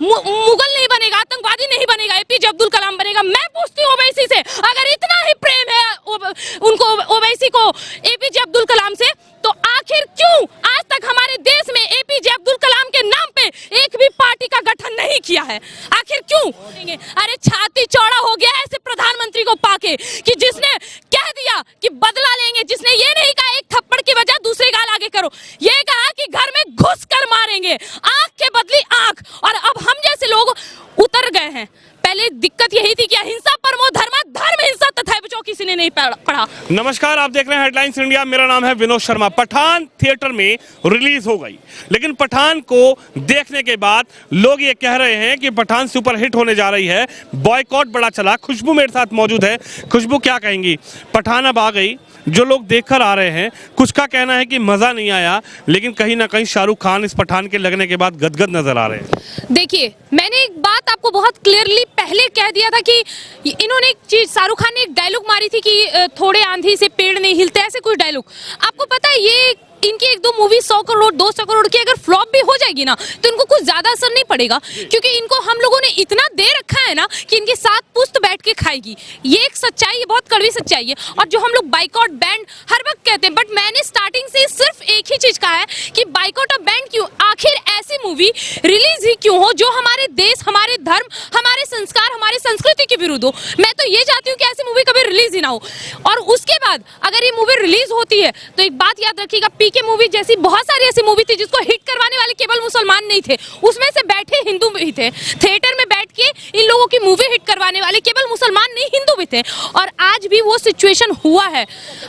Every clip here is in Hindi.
मुगल नहीं बनेगा, आतंकवादी नहीं बनेगा, एपीजे अब्दुल कलाम बनेगा। मैं पूछती हूँ ओवैसी से, अगर इतना ही प्रेम है उनको ओवैसी को एपीजे अब्दुल कलाम से, तो आखिर क्यों आज तक हमारे देश में एपीजे अब्दुल कलाम के नाम पे एक भी पार्टी का गठन नहीं किया है? आखिर क्यों? अरे छाती चौड़ा हो गया ऐसे प्रधानमंत्री को पाके कि जिसने कह दिया कि बदला लेंगे, जिसने ये नहीं कहा एक थप्पड़ की वजह दूसरे गाल आगे करो, ये कहा कि घर में घुस कर मारेंगे, आंख के बदली आंख। और अब हम जैसे लोग उतर गए हैं। पहले दिक्कत यही थी कि अहिंसा परमो धर्म, धर्म हिंसा तथा बचाओ किसी ने नहीं पढ़ा। नमस्कार, आप देख रहे हैं हेडलाइंस इंडिया। मेरा नाम है विनोद शर्मा। पठान थिएटर में रिलीज हो गई, लेकिन पठान को देखने के बाद लोग ये कह रहे हैं कि पठान सुपर हिट होने जा रही है, बॉयकॉट बड़ा चला। खुशबू मेरे साथ मौजूद है। खुशबू, क्या कहेंगी? पठान अब आ गई, जो लोग देखकर आ रहे हैं, कुछ का कहना है कि मजा नहीं आया, लेकिन कहीं ना कहीं शाहरुख खान इस पठान के लगने के बाद गदगद नजर आ रहे हैं। देखिए, मैंने एक बात आपको बहुत क्लियरली पहले कह दिया था कि इन्होंने एक चीज, शाहरुख खान ने एक डायलॉग मारी थी कि थोड़े आंधी से पेड़ नहीं हिलते, ऐसे कुछ डायलॉग। आपको पता है ये इनकी एक दो मूवी 100 करोड़ 200 करोड़ की अगर फ्लॉप भी हो जाएगी ना, तो इनको कुछ ज्यादा असर नहीं पड़ेगा, क्योंकि इनको हम लोगों ने इतना दे रखा है ना कि इनके साथ पुश्त बैठ के खाएगी। ये एक सच्चाई है, बहुत कड़वी सच्चाई है। और जो हम लोग बाइकआउट बैंड हर वक्त कहते हैं, बट मैंने स्टार्टिंग से सिर्फ एक ही चीज कहा है कि बाइकआउट और बैंड क्यों? आखिर ऐसी मूवी रिलीज ही क्यों हो जो हमारे देश, हमारे धर्म, हमारे संस्कार, हमारी संस्कृति के विरुद्ध हो? मैं तो ये चाहती हूँ कि ऐसी मूवी कभी रिलीज ही ना हो। और उसके बाद अगर ये मूवी रिलीज होती है तो एक बात याद रखिएगा, के मूवी जैसी बहुत सारी ऐसी मूवी थी जिसको हिट करवाने वाले केवल मुसलमान नहीं थे, उसमें से बैठे हिंदू भी थे। थिएटर में बैठ के इन लोगों की मूवी हिट करवाने वाले केवल मुसलमान नहीं, हिंदू भी थे। और आज भी वो सिचुएशन हुआ है,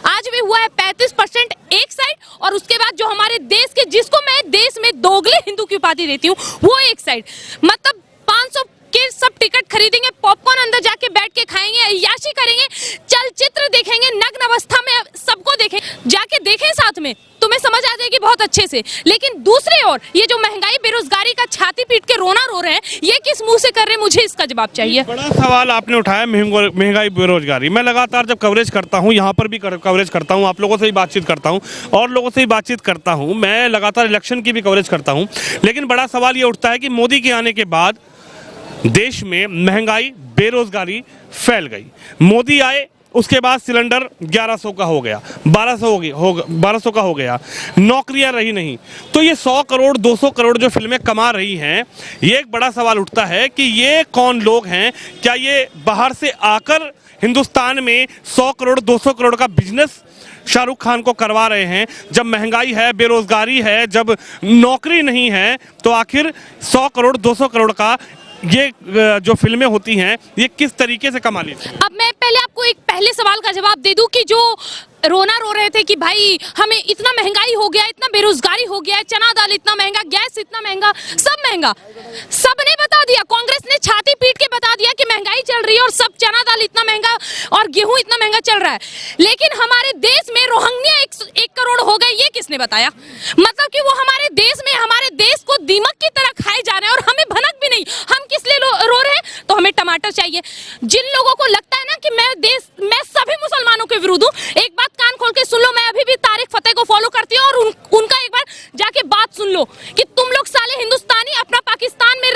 आज भी हुआ है। 35% एक साइड, और उसके बाद जो हमारे देश के, जिसको मैं देश में दोगले हिंदू की उपाधि देती हूँ, वो एक साइड। मतलब 500 के सब टिकट खरीदेंगे, पॉपकॉर्न अंदर जाके बैठ के खाएंगे, अय्याशी करेंगे, चलचित्र देखेंगे, नग्न अवस्था में सबको देखें, जाके देखें साथ में, तुम्हें समझ आ जाएगी बहुत अच्छे से। लेकिन दूसरी ओर ये जो महंगाई, बेरोजगारी का छाती पीट के रोना रो रहे हैं, ये किस मुंह से कर रहे हैं? मुझे इसका जवाब चाहिए। बड़ा सवाल आपने उठाया, महंगाई, बेरोजगारी। मैं लगातार जब कवरेज करता हूँ, यहाँ पर भी कवरेज करता हूँ, आप लोगों से भी बातचीत करता हूँ और लोगों से भी बातचीत करता हूँ, मैं लगातार इलेक्शन की भी कवरेज करता हूँ, लेकिन बड़ा सवाल ये उठता है कि मोदी के आने के बाद देश में महंगाई, बेरोजगारी फैल गई। मोदी आए, उसके बाद सिलेंडर 1100 का हो गया, 1200 का हो गया, नौकरियां रही नहीं। तो ये 100 करोड़ 200 करोड़ जो फिल्में कमा रही हैं, ये एक बड़ा सवाल उठता है कि ये कौन लोग हैं? क्या ये बाहर से आकर हिंदुस्तान में 100 करोड़ 200 करोड़ का बिजनेस शाहरुख खान को करवा रहे हैं? जब महंगाई है, बेरोजगारी है, जब नौकरी नहीं है, तो आखिर 100 करोड़ 200 करोड़ का ये जो फिल्में होती हैं, ये किस तरीके से कमा लेती हैं? अब मैं पहले आपको एक पहले सवाल का जवाब दे दूं कि जो रोना रो रहे थे कि भाई हमें इतना महंगाई हो गया, इतना बेरोजगारी हो गया, चना दाल इतना महंगा, गैस इतना महंगा, सब महंगा, सबने बता दिया। कांग्रेस ने छाती पीट के बता दिया कि महंगाई चल रही है और सब चना दाल इतना महंगा और गेहूं इतना महंगा चल रहा है। लेकिन हमारे देश में रोहिंग्या 1 करोड़ हो गए, ये किसने बताया? मतलब कि वो हमारे देश में, हमारे देश को दीमक की तरह खाए जा रहे हैं और हमें भनक भी नहीं। हम किस लिए रो रहे हैं? तो हमें टमाटर चाहिए। जिन लोगों को लगता है ना कि मैं सभी मुसलमानों के विरुद्ध हूँ, एक बात कान खोल के सुन लो, मैं अभी भी तारिक फतेह को फॉलो करती हूँ और उनका एक बार जाके बात सुन लो कि तुम लोग साले हिंदुस्तानी अपना पाकिस्तान में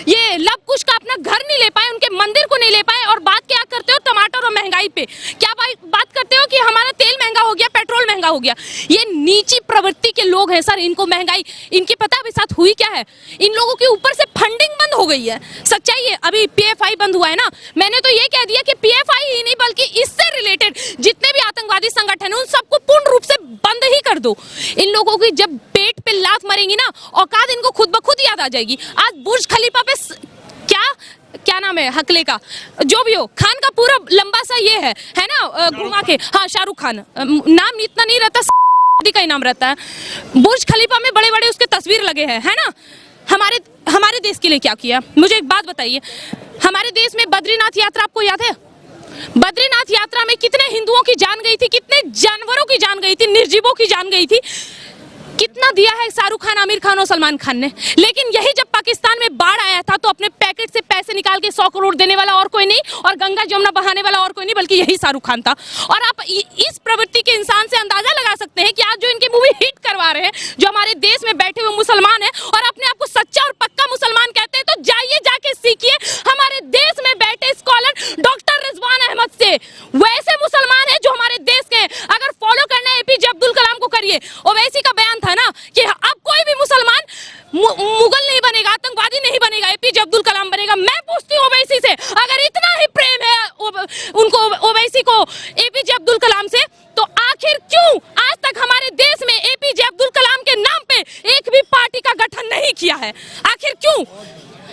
ये लब कुश का अपना घर नहीं ले पाए, उनके मंदिर को नहीं ले पाए, और बात क्या करते हो? टमाटर और महंगाई पे क्या बात करते हो कि हमारा तेल महंगा हो गया, पेट्रोल महंगा हो गया। ये नीची प्रवृत्ति के लोग हैं सर। इनको महंगाई, इनकी पता अभी साथ हुई क्या है? इन लोगों के ऊपर से फंडिंग बंद हो गई है। सच्चाई है, अभी PFI बंद हुआ है ना, मैंने तो ये कह दिया कि PFI ही नहीं बल्कि इससे रिलेटेड जितने भी आतंकवादी संगठन है उन सबको पूर्ण रूप से बंद ही कर दो। इन लोगों की जब पेट पे लात मरेंगी ना, औकात इनको खुद ब खुद याद आ जाएगी। आज बुर्ज खलीफा पे क्या नाम है हकले का, जो भी हो, खान का पूरा लंबा सा ये है ना, घुमा के, हाँ शाहरुख खान, नाम इतना नहीं रहता, का ही नाम रहता है। बुर्ज खलीफा में बड़े बड़े उसके तस्वीर लगे हैं, है ना। हमारे देश के लिए क्या किया? मुझे एक बात बताइए, हमारे देश में बद्रीनाथ यात्रा आपको याद है? बद्रीनाथ यात्रा में कितने हिंदुओं की जान गई थी, कितने जानवरों की जान गई थी, निर्जीवों की जान गई थी। कितना दिया है शाहरुख खान, आमिर खान और सलमान खान ने। लेकिन यही जब पाकिस्तान में बाढ़ आया था तो अपने पैकेट से पैसे निकाल के 100 करोड़ देने वाला और कोई नहीं, और गंगा जमुना बहाने वाला और कोई नहीं, बल्कि यही शाहरुख खान था। और आप इस प्रवृत्ति के इंसान से अंदाजा लगा सकते हैं कि आज जो इनकी मूवी हिट करवा रहे हैं, जो हमारे देश में बैठे हुए मुसलमान हैं और अपने आप को सच्चा और पक्का मुसलमान कहते हैं, तो एपीजे अब्दुल कलाम बनेगा। मैं पूछती हूँ ओवैसी से, अगर इतना ही प्रेम है उनको ओवैसी को एपीजे अब्दुल कलाम से, तो आखिर क्यों आज तक हमारे देश में एपीजे अब्दुल कलाम के नाम पे एक भी पार्टी का गठन नहीं किया है? आखिर क्यों?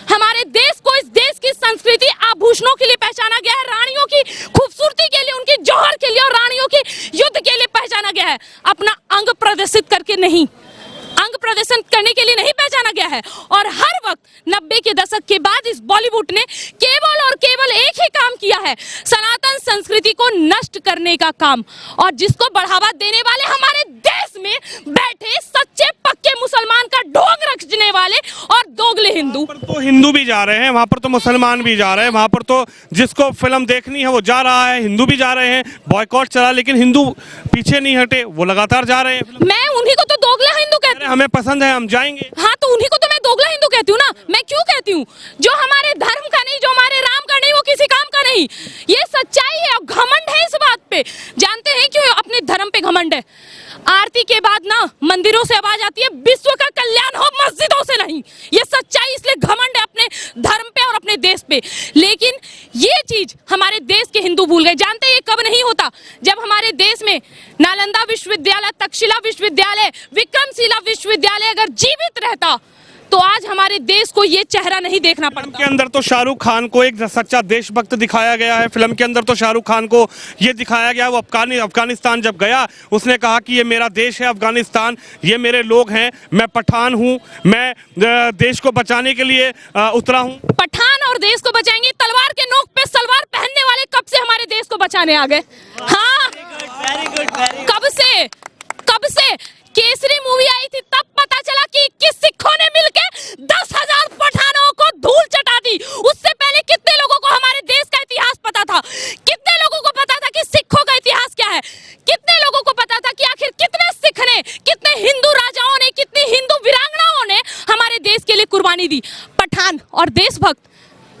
हमारे देश को, इस देश की संस्कृति आभूषणों के लिए पहचाना गया है, रानियों की खूबसूरती के लिए, उनकी जौहर के लिए और रानियों की युद्ध के लिए पहचाना गया है, अपना अंग प्रदर्शित करके नहीं, अंग प्रदर्शन करने के लिए नहीं पहचाना गया है। और हर वक्त 90 के दशक के बाद इस बॉलीवुड ने केवल और केवल एक ही काम किया है, सनातन संस्कृति को नष्ट करने का काम, और जिसको बढ़ावा देने वाले हमारे देश में बैठे सच्चे पक्के मुसलमान का ढोंग रखने वाले और दोगले हिंदू। तो हिंदू भी जा रहे हैं वहां पर, तो मुसलमान भी जा रहे हैं वहां पर, तो जिसको फिल्म देखनी है वो जा रहा है, हिंदू भी जा रहे हैं, बॉयकॉट चला, लेकिन हिंदू पीछे नहीं हटे, वो लगातार जा रहे हैं। मैं उन्हीं को तो दोगला हिंदू कहती हूँ। हमें पसंद है, हम जाएंगे। हाँ, तो उन्हीं को तो मैं दोगला हिंदू कहती हूँ ना। मैं क्यों कहती हूँ? जो हमारे धर्म का नहीं, जो हमारे राम का नहीं, वो किसी काम का नहीं। ये सच्चाई है और घमंड है इस बात पे। जानते हैं क्यों अपने धर्म पे घमंड है? आरती के बाद ना मंदिरों से आवाज आती है, विश्व का कल्याण हो, मस्जिदों से नहीं। ये सच्चाई, इसलिए घमंड है अपने धर्म पे और अपने देश पे। लेकिन ये चीज हमारे देश के हिंदू भूल गए। जानते हैं ये कब नहीं होता? जब हमारे देश में नालंदा विश्वविद्यालय, तक्षशिला विश्वविद्यालय, विक्रमशिला विश्वविद्यालय अगर जीवित रहता तो आज हमारे देश को ये चेहरा नहीं देखना पड़ता। फिल्म के अंदर तो शाहरुख खान को एक सच्चा देशभक्त दिखाया गया है। फिल्म के अंदर तो शाहरुख खान को ये दिखाया गया, वो अफगानिस्तान जब गया उसने कहा कि ये मेरा देश है अफगानिस्तान, ये मेरे लोग हैं, मैं पठान हूँ, मैं देश को बचाने के लिए उतरा हूँ। पठान और देश को बचाएंगे, तलवार के नोक पे सलवार पहनने वाले कब से हमारे देश को बचाने आ गए? हाँ, कब से केसरी मूवी आई थी तब पता चला कि 21 सिखों ने मिलके 10,000 पठानों को धूल चटा दी। उससे पहले कितने लोगों को हमारे देश का इतिहास पता था? कितने लोगों को पता था कि सिखों का इतिहास क्या है? कितने लोगों को पता था कि आखिर कितने सिख ने, कितने हिंदू राजाओं ने, कितनी हिंदू वीरांगनाओं ने हमारे देश के लिए कुर्बानी दी? पठान और देशभक्त,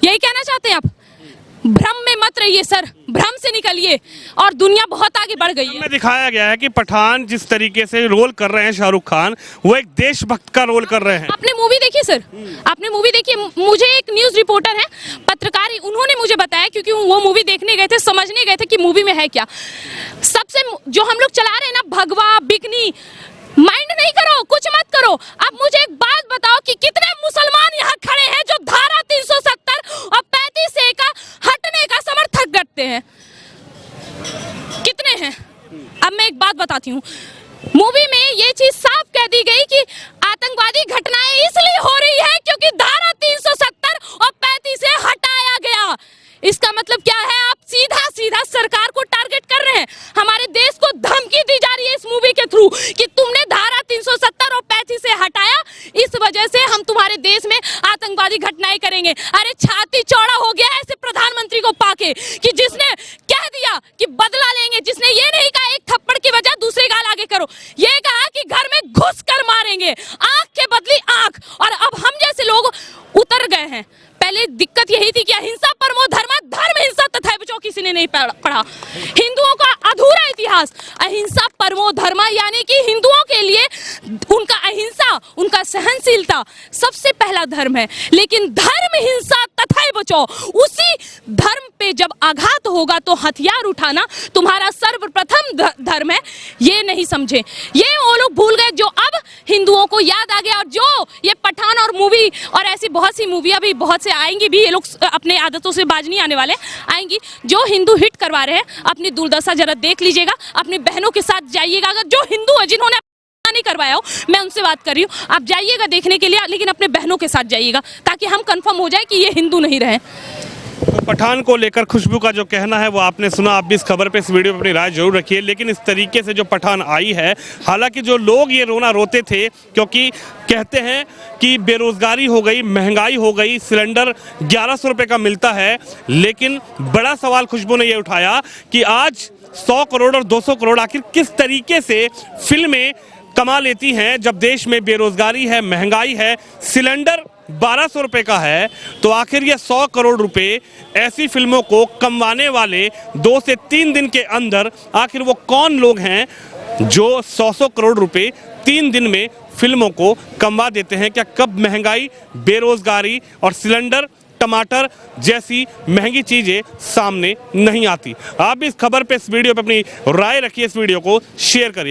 यही कहना चाहते हैं आप? भ्रम में मत रहिए सर, भ्रम से निकलिए, और दुनिया बहुत आगे बढ़ गई है। में दिखाया गया है कि पठान जिस तरीके से रोल कर रहे हैं शाहरुख खान, वो एक देशभक्त का रोल कर रहे हैं। आपने मूवी देखी सर? आपने मूवी देखी? मुझे एक न्यूज रिपोर्टर है, पत्रकार, उन्होंने मुझे बताया, क्योंकि वो मूवी देखने गए थे, समझने गए थे कि मूवी में है क्या। सबसे जो हम लोग चला रहे हैं ना, भगवा बिकनी, माइंड नहीं करो, कुछ मत करो। अब मुझे एक बात बताओ कि कितने मुसलमान यहाँ खड़े हैं जो धारा 370 और 35A का हटने का समर्थन करते हैं? कितने हैं? अब मैं एक बात बताती हूँ, मूवी में ये चीज साफ कह दी गई कि आतंकवादी घटनाएं इसलिए हो रही है क्योंकि धारा 370 और 35A हटाया गया। इसका मतलब क्या है? आप सीधा सीधा सरकार को टारगेट कर रहे हैं। हमारे देश को धमकी दी जा रही है इस मूवी के थ्रू कि तुमने धारा 370 और 35A हटाया, इस वजह से हम तुम्हारे देश में आतंकवादी घटनाएं करेंगे। अरे छाती चौड़ा हो गया ऐसे प्रधानमंत्री को पाके कि जिसने कह दिया कि बदला लेंगे, जिसने ये नहीं कहा एक थप्पड़ की वजह दूसरे गाल आगे करो, ये कहा कि घर में घुस कर मारेंगे, आंख के बदली आंख। और अब हम जैसे लोग उतर गए हैं। पहले दिक्कत यही थी कि अहिंसा परमो धर्म, धर्म हिंसा तथा बचाओ किसी ने नहीं पढ़ा। हिंदुओं का अधूरा इतिहास, अहिंसा परमो धर्म, यानी कि हिंदुओं के लिए उनका अहिंसा, उनका सहनशीलता सबसे पहला धर्म है। लेकिन धर्म हिंसा तथा बचाओ, उसी धर्म पे जब आघात होगा तो हथियार उठाना तुम्हारा सर्वप्रथम धर्म है, ये नहीं समझे। ये वो लोग भूल गए जो अब हिंदुओं को याद आ गया। और जो ये पठान और मूवी और ऐसी बहुत सी मूवी अभी बहुत से आएंगी भी, ये लोग अपने आदतों से बाज नहीं आने वाले, आएंगी। जो हिंदू हिट करवा रहे हैं अपनी दुर्दशा जरा देख लीजिएगा, अपनी बहनों के साथ जाइएगा। अगर जो हिंदू है जिन्होंने नहीं करवाया हो, मैं उनसे बात कर रही हूँ, आप जाइएगा देखने के लिए, लेकिन अपने बहनों के साथ जाइएगा ताकि हम कंफर्म हो जाए कि ये हिंदू नहीं रहे। तो पठान को लेकर खुशबू का जो कहना है वो आपने सुना। आप भी इस खबर पे, इस वीडियो पे अपनी राय जरूर रखिए। लेकिन इस तरीके से जो पठान आई है, हालांकि जो लोग ये रोना रोते थे क्योंकि कहते हैं कि बेरोजगारी हो गई, महंगाई हो गई, सिलेंडर 1100 रुपये का मिलता है, लेकिन बड़ा सवाल खुशबू ने ये उठाया कि आज 100 करोड़ और 200 करोड़ आखिर किस तरीके से फिल्में कमा लेती हैं जब देश में बेरोजगारी है, महंगाई है, सिलेंडर 1200 रुपये का है। तो आखिर ये 100 करोड़ रुपए ऐसी फिल्मों को कमवाने वाले 2 से 3 दिन के अंदर आखिर वो कौन लोग हैं जो 100 करोड़ रुपए 3 दिन में फिल्मों को कमवा देते हैं। क्या कब महंगाई, बेरोजगारी और सिलेंडर, टमाटर जैसी महंगी चीजें सामने नहीं आती? आप भी इस खबर पे, इस वीडियो पे अपनी राय रखिए, इस वीडियो को शेयर करिए।